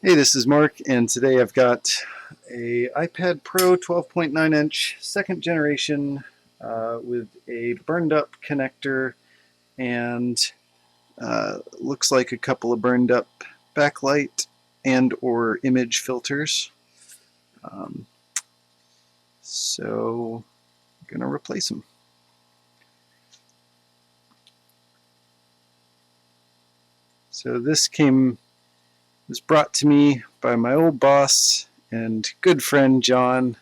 Hey, this is Mark, and today I've got a iPad Pro 12.9 inch second generation with a burned up connector and looks like a couple of burned up backlight and or image filters. Um, so I'm going to replace them. So this was brought to me by my old boss and good friend John.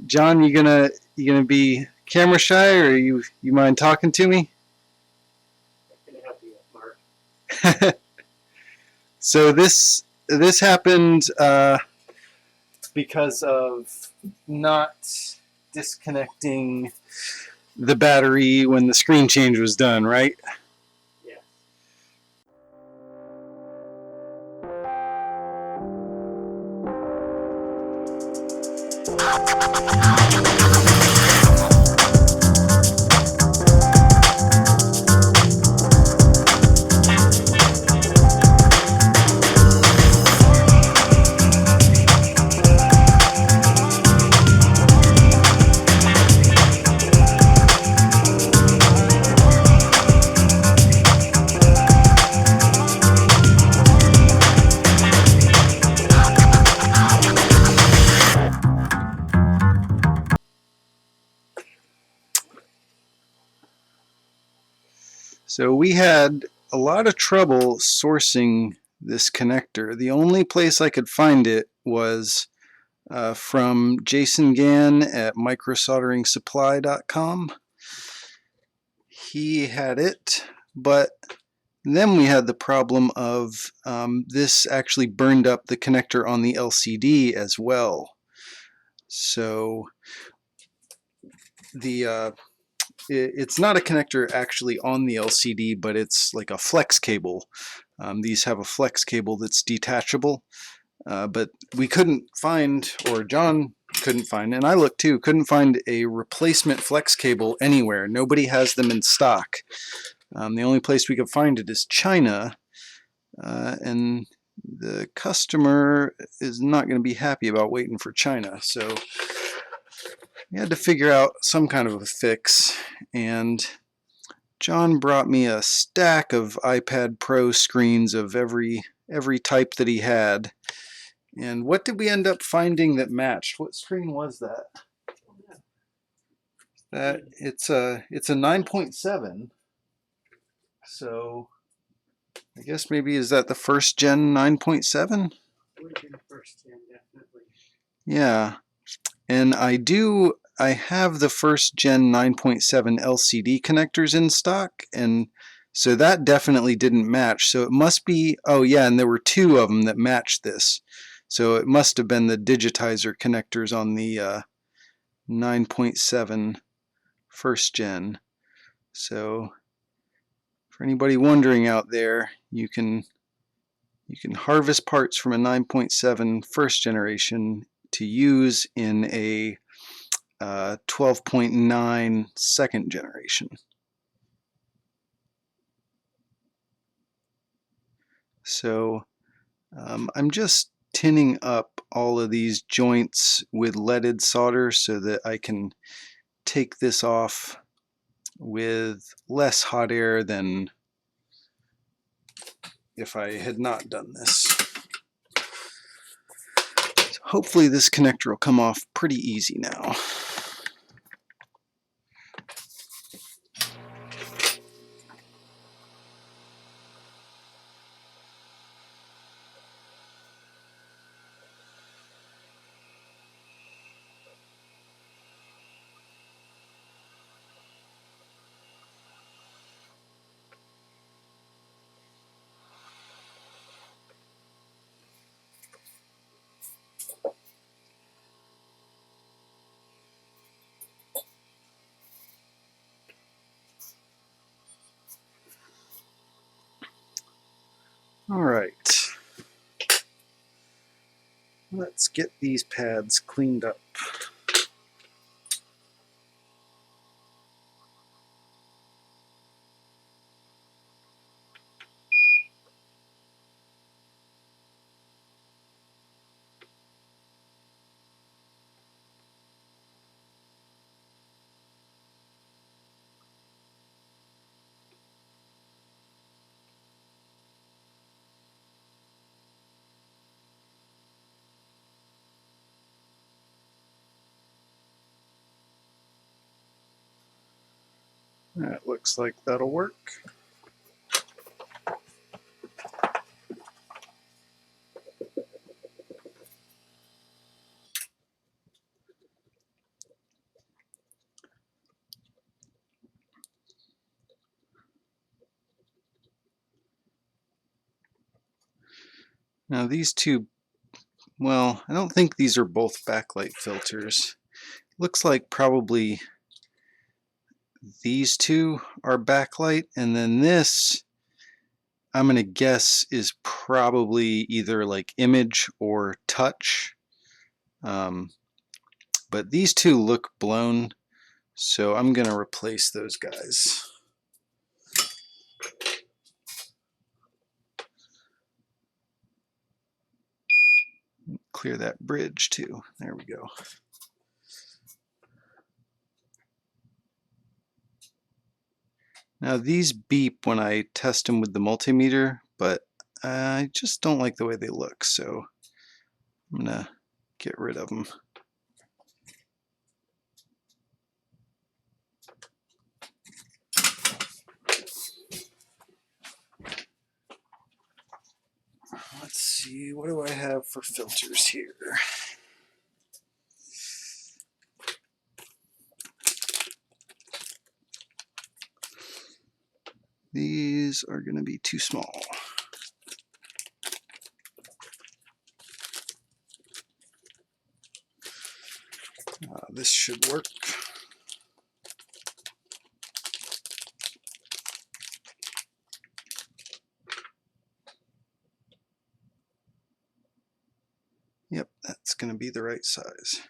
John, you gonna be camera shy, or you mind talking to me? I can help you, Mark. So this happened because of not disconnecting the battery when the screen change was done, right? Yes. So we had a lot of trouble sourcing this connector. The only place I could find it was from Jason Gann at microsolderingsupply.com. He had it, but then we had the problem of this actually burned up the connector on the LCD as well. So it's not a connector actually on the LCD, but it's like a flex cable. These have a flex cable that's detachable, but we couldn't find, or John couldn't find, and I looked too, couldn't find a replacement flex cable anywhere. Nobody has them in stock. The only place we could find it is China, and the customer is not going to be happy about waiting for China. So we had to figure out some kind of a fix, and John brought me a stack of iPad Pro screens of every type that he had. And what did we end up finding that matched? What screen was that? That it's a 9.7. So I guess maybe is that the first gen 9.7? Would have been the first 10, definitely. Yeah. And I have the first gen 9.7 LCD connectors in stock, and so that definitely didn't match. So it must be, oh yeah, and there were two of them that matched this. So it must have been the digitizer connectors on the 9.7 first gen. So for anybody wondering out there, you can harvest parts from a 9.7 first generation to use in a 12.9 second generation. So I'm just tinning up all of these joints with leaded solder so that I can take this off with less hot air than if I had not done this. So hopefully this connector will come off pretty easy now. All right, let's get these pads cleaned up. That looks like that'll work. Now these two, well, I don't think these are both backlight filters. Looks like probably these two are backlight, and then this, I'm going to guess, is probably either like image or touch. But these two look blown, so I'm going to replace those guys. Clear that bridge too. There we go. Now these beep when I test them with the multimeter, but I just don't like the way they look, so I'm gonna get rid of them. Let's see, what do I have for filters here? These are going to be too small. This should work. Yep, that's going to be the right size.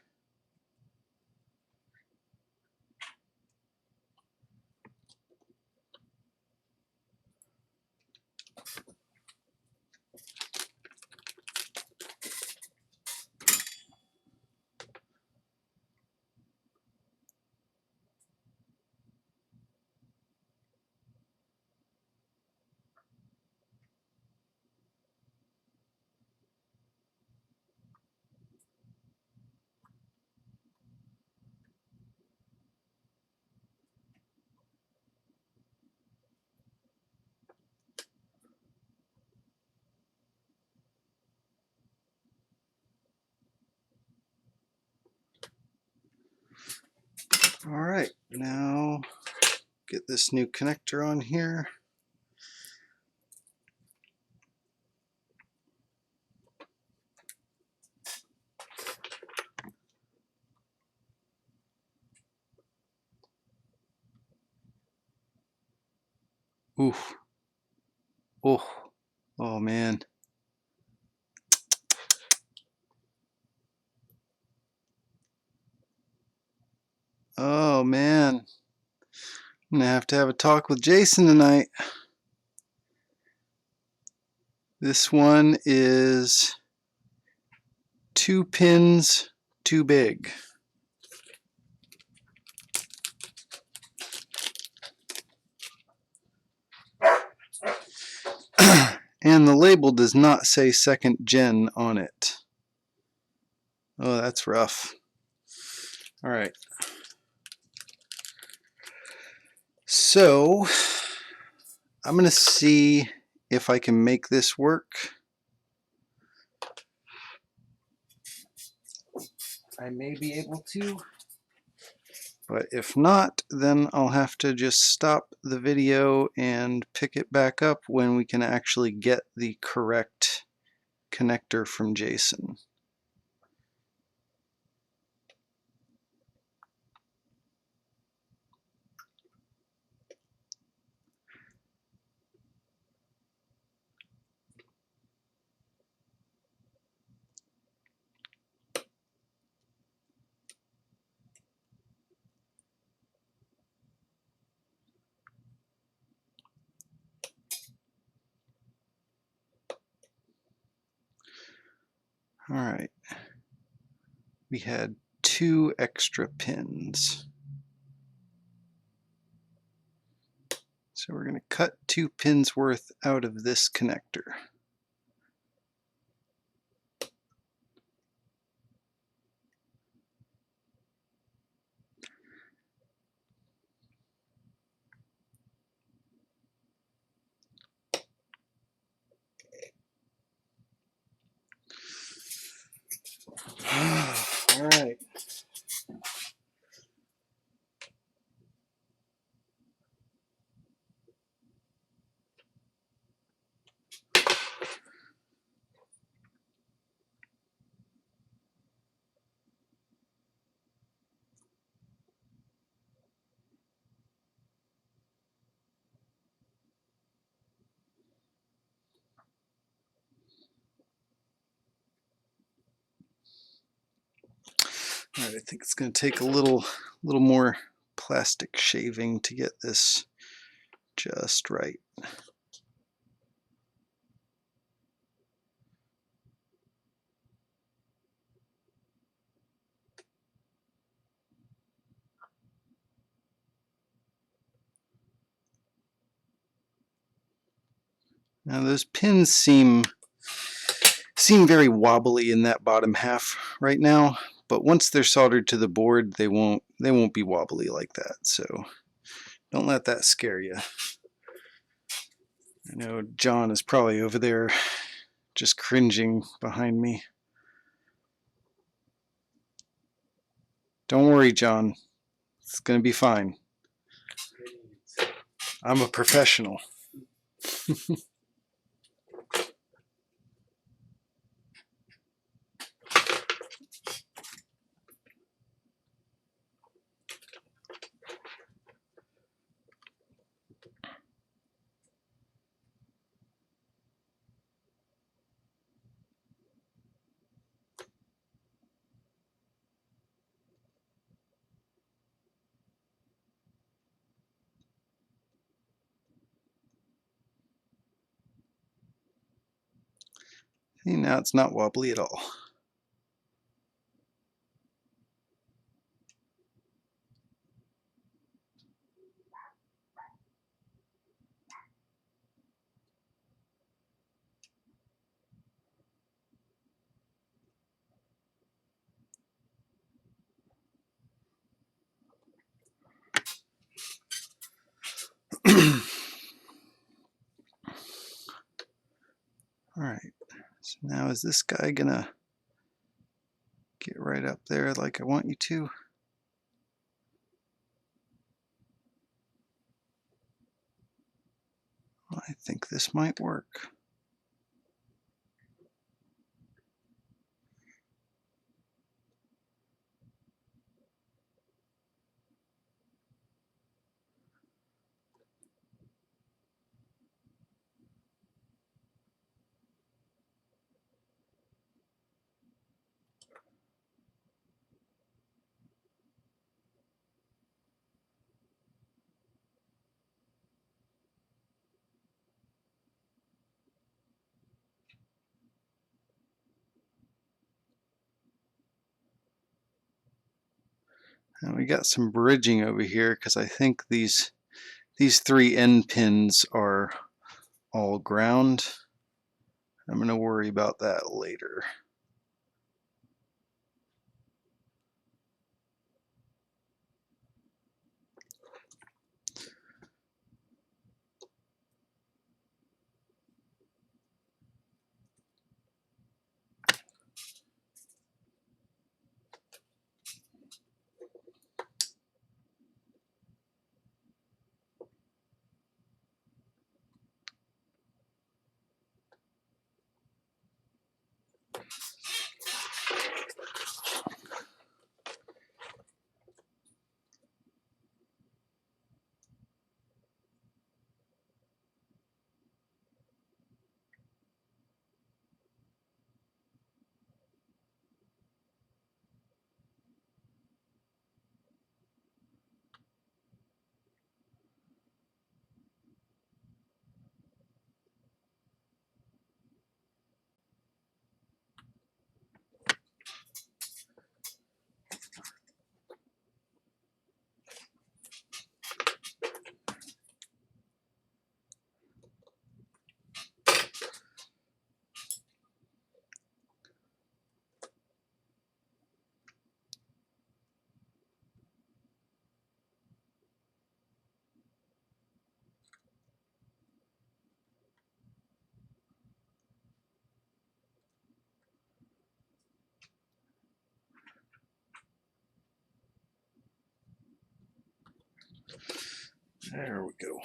All right, now get this new connector on here. Oof. Oh. Oh man. Oh man. I'm gonna have to have a talk with Jason tonight. This one is 2 pins too big. And the label does not say 2nd gen on it. Oh, that's rough. All right. So I'm going to see if I can make this work. I may be able to, but if not, then I'll have to just stop the video and pick it back up when we can actually get the correct connector from Jason. All right, we had 2 extra pins. So we're going to cut 2 pins worth out of this connector. All right, I think it's going to take a little more plastic shaving to get this just right. Now those pins seem very wobbly in that bottom half right now, but once they're soldered to the board, they won't be wobbly like that. So don't let that scare you. I know John is probably over there just cringing behind me. Don't worry, John. It's going to be fine. I'm a professional. See, now it's not wobbly at all. All right, so now is this guy gonna get right up there like I want you to? I think this might work. And we got some bridging over here because I think these three end pins are all ground. I'm going to worry about that later. There we go.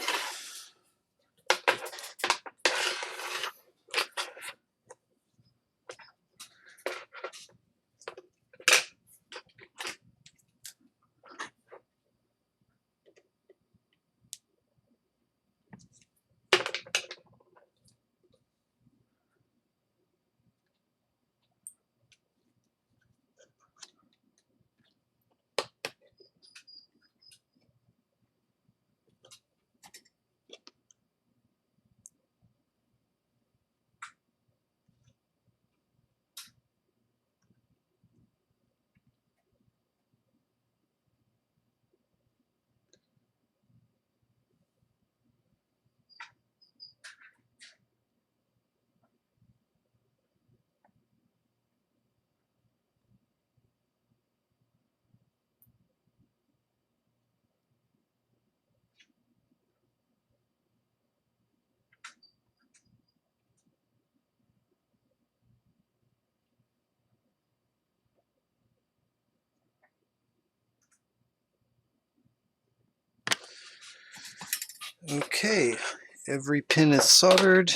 Okay, every pin is soldered.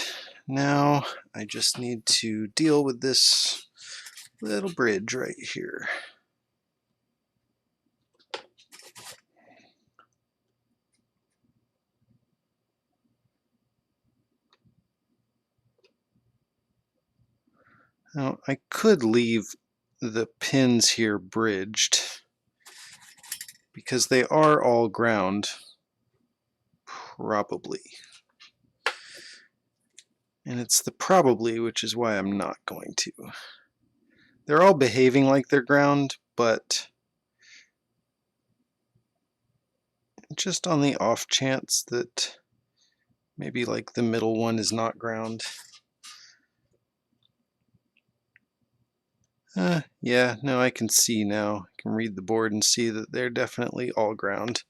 Now I just need to deal with this little bridge right here. Now I could leave the pins here bridged because they are all ground, probably. And it's the probably, which is why I'm not going to. They're all behaving like they're ground, but just on the off chance that maybe like the middle one is not ground. Yeah, no, I can see now. I can read the board and see that they're definitely all ground.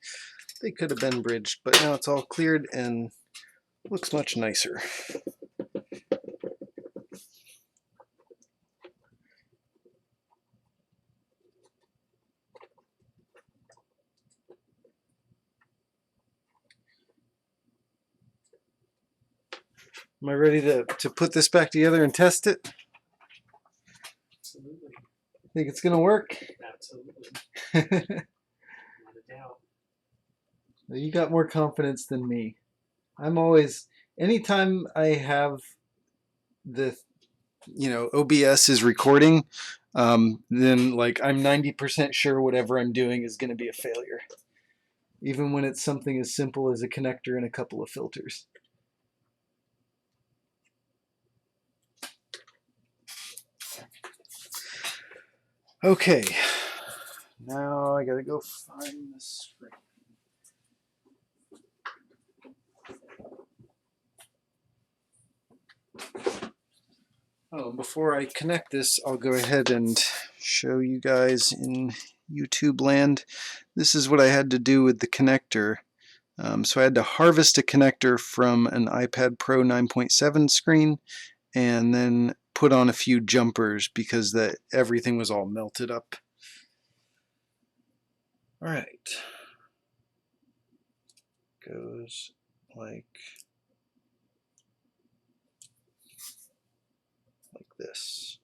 They could have been bridged, but now it's all cleared and looks much nicer. Am I ready to put this back together and test it? Absolutely. Think it's gonna work? Absolutely. Well, Not a doubt. you got more confidence than me. I'm always, anytime I have the, OBS is recording, then like I'm 90% sure whatever I'm doing is going to be a failure. Even when it's something as simple as a connector and a couple of filters. Okay, now I gotta go find the screen. Oh, before I connect this, I'll go ahead and show you guys in YouTube land. This is what I had to do with the connector. So I had to harvest a connector from an iPad Pro 9.7 screen and then put on a few jumpers because everything was all melted up. All right. Goes like this.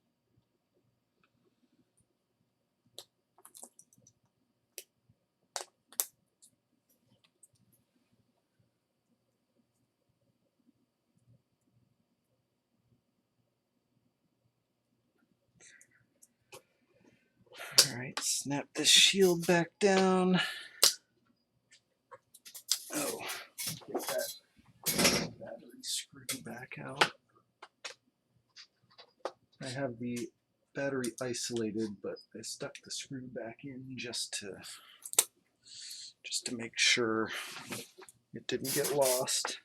All right, snap this shield back down. Oh, get that battery screw back out. I have the battery isolated, but I stuck the screw back in just to make sure it didn't get lost.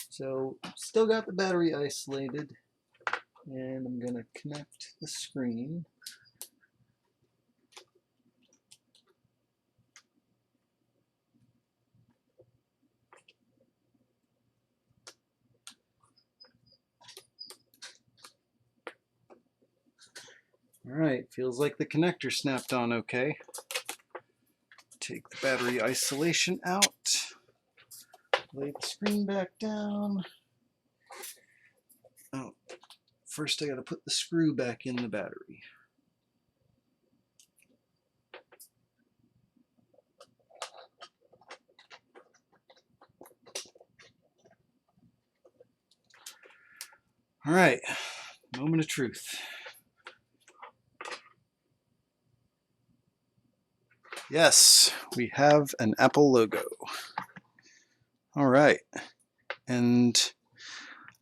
So still got the battery isolated, and I'm gonna connect the screen. All right, feels like the connector snapped on okay. Take the battery isolation out, lay the screen back down. Oh, first I gotta put the screw back in the battery. All right, moment of truth. Yes, we have an Apple logo. All right, and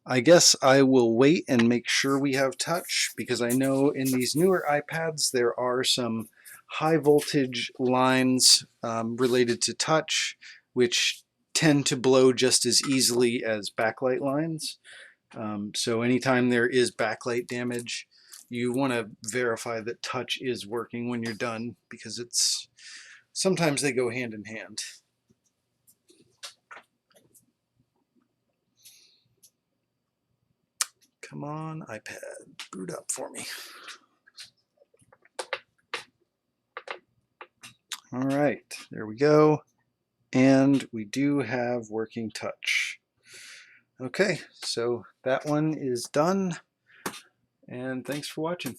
I guess I will wait and make sure we have touch because I know in these newer iPads there are some high voltage lines related to touch which tend to blow just as easily as backlight lines. So anytime there is backlight damage, you want to verify that touch is working when you're done because sometimes they go hand in hand. Come on, iPad, boot up for me. All right, there we go. and we do have working touch. Okay, so that one is done, and thanks for watching.